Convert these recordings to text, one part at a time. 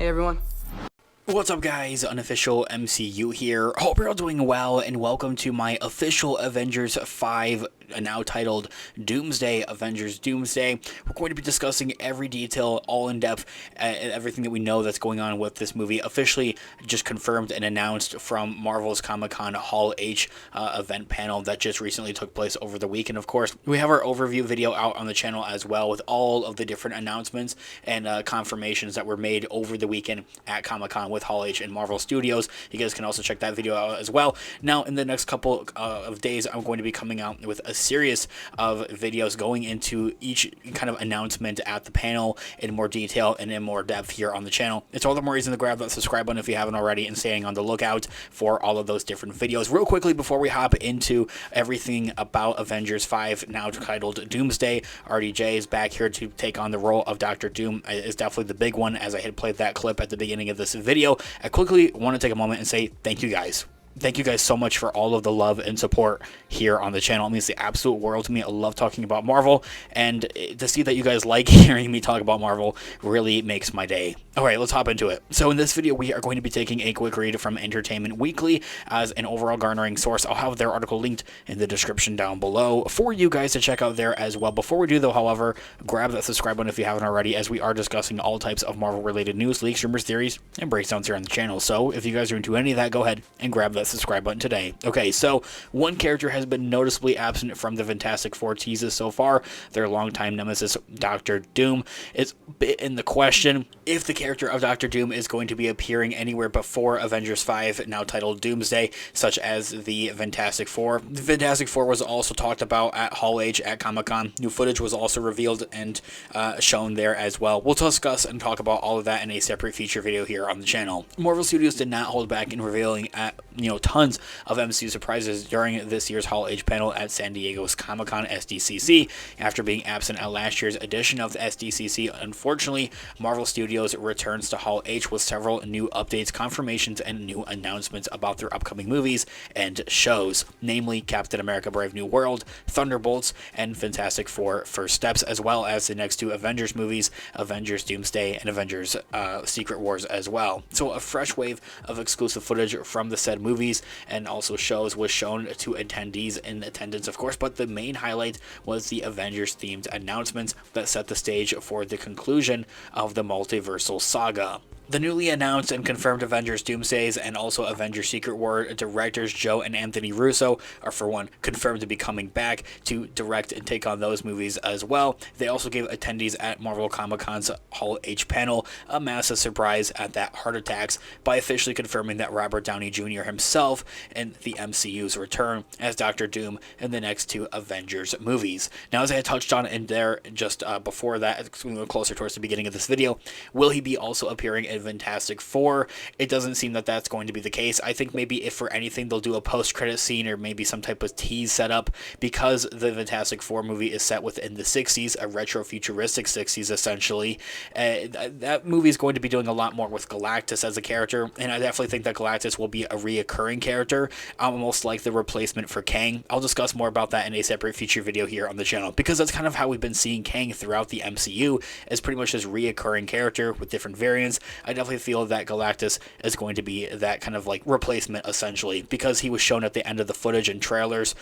everyone. What's up, guys? Unofficial MCU here. Hope you're all doing well, and welcome to my official Avengers 5, now titled Doomsday, Avengers Doomsday. We're going to be discussing every detail, all in depth, everything that we know that's going on with this movie. Officially just confirmed and announced from Marvel's Comic-Con Hall H event panel that just recently took place over the weekend. Of course, we have our overview video out on the channel as well with all of the different announcements and confirmations that were made over the weekend at Comic-Con with Hall H and Marvel Studios. You guys can also check that video out as well. Now, in the next couple of days, I'm going to be coming out with a series of videos going into each kind of announcement at the panel in more detail and in more depth here on the channel. It's all the more reason to grab that subscribe button if you haven't already and staying on the lookout for all of those different videos. Real quickly, before we hop into everything about Avengers 5, now titled Doomsday, RDJ is back here to take on the role of Dr. Doom. Is definitely the big one, as I had played that clip at the beginning of this video. I quickly want to take a moment and say thank you guys. Thank you guys so much for all of the love and support here on the channel. It means the absolute world to me. I love talking about Marvel, and to see that you guys like hearing me talk about Marvel really makes my day. Alright, let's hop into it. So in this video, we are going to be taking a quick read from Entertainment Weekly as an overall garnering source. I'll have their article linked in the description down below for you guys to check out there as well. Before we do though, however, grab that subscribe button if you haven't already, as we are discussing all types of Marvel related news, leaks, rumors, theories, and breakdowns here on the channel. So if you guys are into any of that, go ahead and grab that subscribe button today. Okay, so one character has been noticeably absent from the Fantastic Four teases so far. Their longtime nemesis, Dr. Doom. It's a bit in the question if the character of Dr. Doom is going to be appearing anywhere before Avengers 5, now titled Doomsday, such as the Fantastic Four. The Fantastic Four was also talked about at Hall H at Comic-Con. New footage was also revealed and shown there as well. We'll discuss and talk about all of that in a separate feature video here on the channel. Marvel Studios did not hold back in revealing tons of MCU surprises during this year's Hall H panel at San Diego's Comic-Con SDCC. After being absent at last year's edition of the SDCC, unfortunately, Marvel Studios returns to Hall H with several new updates, confirmations, and new announcements about their upcoming movies and shows, namely Captain America Brave New World, Thunderbolts, and Fantastic Four First Steps, as well as the next two Avengers movies, Avengers Doomsday and Avengers Secret Wars as well. So a fresh wave of exclusive footage from the said movies and also shows was shown to attendees in attendance, of course, but the main highlight was the Avengers themed announcements that set the stage for the conclusion of the multiversal saga. The newly announced and confirmed Avengers Doomsdays and also Avengers Secret War directors Joe and Anthony Russo are, for one, confirmed to be coming back to direct and take on those movies as well. They also gave attendees at Marvel Comic-Con's Hall H panel a massive surprise at that heart attacks by officially confirming that Robert Downey Jr. himself and the MCU's return as Dr. Doom in the next two Avengers movies. Now, as I had touched on in there just before that, closer towards the beginning of this video, will he be also appearing in Fantastic Four? It doesn't seem that that's going to be the case. I think maybe if for anything they'll do a post-credit scene or maybe some type of tease setup, because the Fantastic Four movie is set within the 60s, a retro-futuristic 60s essentially. That movie is going to be doing a lot more with Galactus as a character, and I definitely think that Galactus will be a reoccurring character, almost like the replacement for Kang. I'll discuss more about that in a separate feature video here on the channel, because that's kind of how we've been seeing Kang throughout the MCU, as pretty much this reoccurring character with different variants. I definitely feel that Galactus is going to be that kind of like replacement essentially, because he was shown at the end of the footage and trailers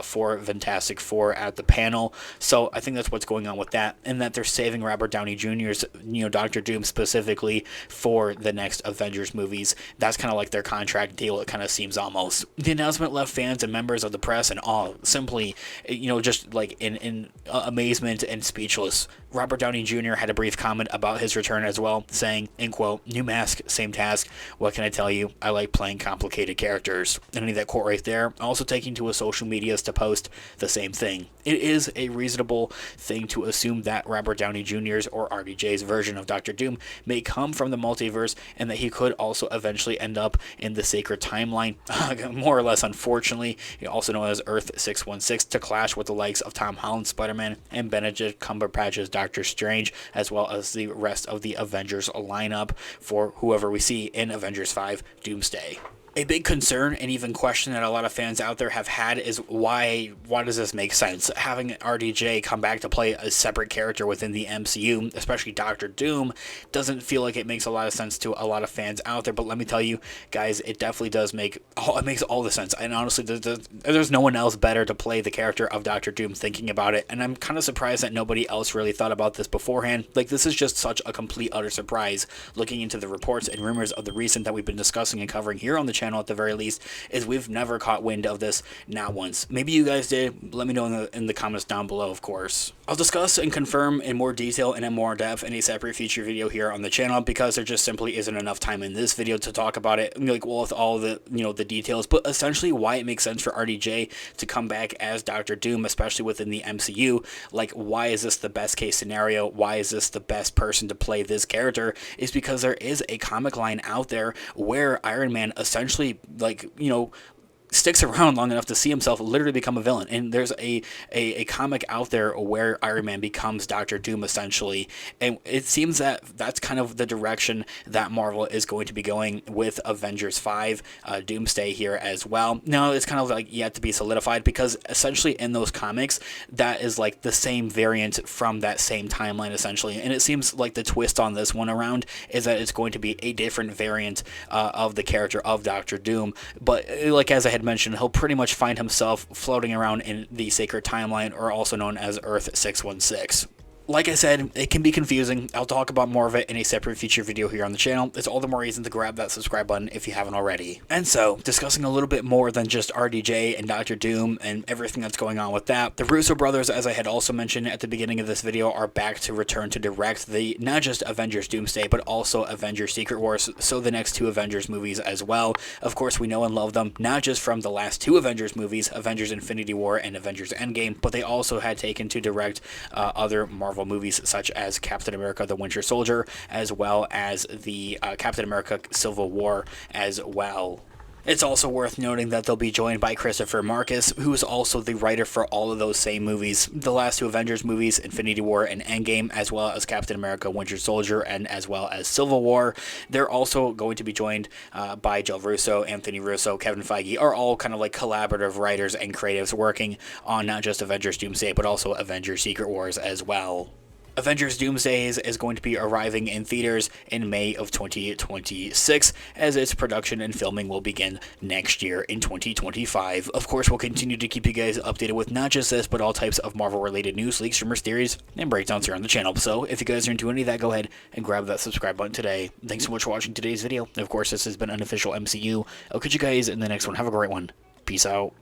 for Fantastic Four at the panel. So I think that's what's going on with that, and that they're saving Robert Downey Jr.'s Dr. Doom specifically for the next Avengers movies. That's kind of like their contract deal, it kind of seems almost. The announcement left fans and members of the press in awe, simply just like in amazement and speechless. Robert Downey Jr. had a brief comment about his return as well, saying, in quote, "New mask, same task. What can I tell you? I like playing complicated characters." And I need that quote right there. Also taking to his social medias to post the same thing. It is a reasonable thing to assume that Robert Downey Jr.'s or RDJ's version of Dr. Doom may come from the multiverse, and that he could also eventually end up in the sacred timeline, more or less unfortunately, also known as Earth 616, to clash with the likes of Tom Holland's Spider-Man and Benedict Cumberbatch's Doctor Strange, as well as the rest of the Avengers lineup for whoever we see in Avengers 5 Doomsday. A big concern and even question that a lot of fans out there have had is why does this make sense? Having RDJ come back to play a separate character within the MCU, especially Doctor Doom, doesn't feel like it makes a lot of sense to a lot of fans out there. But let me tell you, guys, it definitely does it makes all the sense. And honestly, there's no one else better to play the character of Doctor Doom thinking about it. And I'm kind of surprised that nobody else really thought about this beforehand. Like, this is just such a complete, utter surprise. Looking into the reports and rumors of the recent that we've been discussing and covering here on the channel at the very least, is we've never caught wind of this not once. Maybe you guys did. Let me know in the comments down below, of course. I'll discuss and confirm in more detail and in more depth in a separate feature video here on the channel, because there just simply isn't enough time in this video to talk about it, like, well, with all the, the details, but essentially why it makes sense for RDJ to come back as Doctor Doom, especially within the MCU. Like, why is this the best case scenario? Why is this the best person to play this character? Is because there is a comic line out there where Iron Man essentially, like, sticks around long enough to see himself literally become a villain. And there's a comic out there where Iron Man becomes Doctor Doom, essentially. And it seems that that's kind of the direction that Marvel is going to be going with Avengers 5 Doomsday here as well. Now, it's kind of like yet to be solidified, because essentially in those comics, that is like the same variant from that same timeline, essentially. And it seems like the twist on this one around is that it's going to be a different variant of the character of Doctor Doom. But like, as I had mentioned, he'll pretty much find himself floating around in the Sacred Timeline, or also known as Earth 616. Like I said, it can be confusing. I'll talk about more of it in a separate feature video here on the channel. It's all the more reason to grab that subscribe button if you haven't already. And so, discussing a little bit more than just RDJ and Doctor Doom and everything that's going on with that, the Russo brothers, as I had also mentioned at the beginning of this video, are back to return to direct the not just Avengers Doomsday, but also Avengers Secret Wars, so the next two Avengers movies as well. Of course, we know and love them, not just from the last two Avengers movies, Avengers Infinity War and Avengers Endgame, but they also had taken to direct other Marvel movies, such as Captain America the Winter Soldier, as well as the Captain America Civil War as well. It's also worth noting that they'll be joined by Christopher Marcus, who is also the writer for all of those same movies, the last two Avengers movies, Infinity War and Endgame, as well as Captain America Winter Soldier, and as well as Civil War. They're also going to be joined by Joe Russo, Anthony Russo, Kevin Feige, are all kind of like collaborative writers and creatives working on not just Avengers Doomsday, but also Avengers Secret Wars as well. Avengers Doomsday is going to be arriving in theaters in May of 2026, as its production and filming will begin next year in 2025. Of course, we'll continue to keep you guys updated with not just this, but all types of Marvel-related news, leaks, rumors, theories, and breakdowns here on the channel. So, if you guys are into any of that, go ahead and grab that subscribe button today. Thanks so much for watching today's video. Of course, this has been Unofficial MCU. I'll catch you guys in the next one. Have a great one. Peace out.